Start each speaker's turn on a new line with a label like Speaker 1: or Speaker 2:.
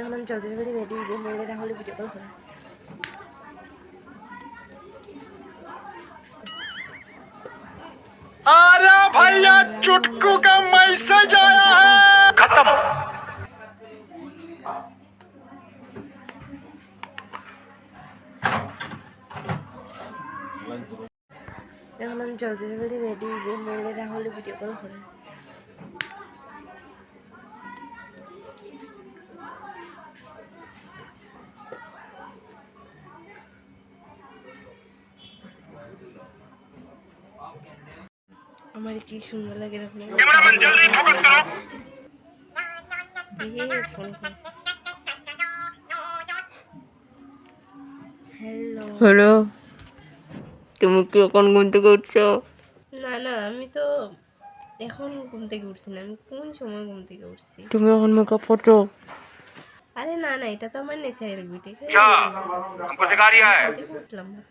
Speaker 1: এখন আমি চৌধুরী বাড়ি রেডি যে মেয়েরা হলে ভিডিও কল করে।
Speaker 2: अरे भैया चुटकू का मैसेज आया है खत्म।
Speaker 1: এখন আমি চৌধুরী বাড়ি রেডি যে মেয়েরা হলে ভিডিও কল করে। আমার কি সুন্দর লাগে এরকম। হ্যালো
Speaker 3: হ্যালো, তুমি কি এখন ঘুম থেকে উঠছো?
Speaker 1: না না, আমি তো এখন ঘুম থেকে উঠছি না, আমি কোন সময় ঘুম থেকে উঠছি।
Speaker 3: তুমি এখন মেকআপ করছো?
Speaker 1: আরে না না, এটা তো আমার ন্যাচারাল বিউটি।
Speaker 2: हमको सिखा रिया है।
Speaker 1: উঠলাম না।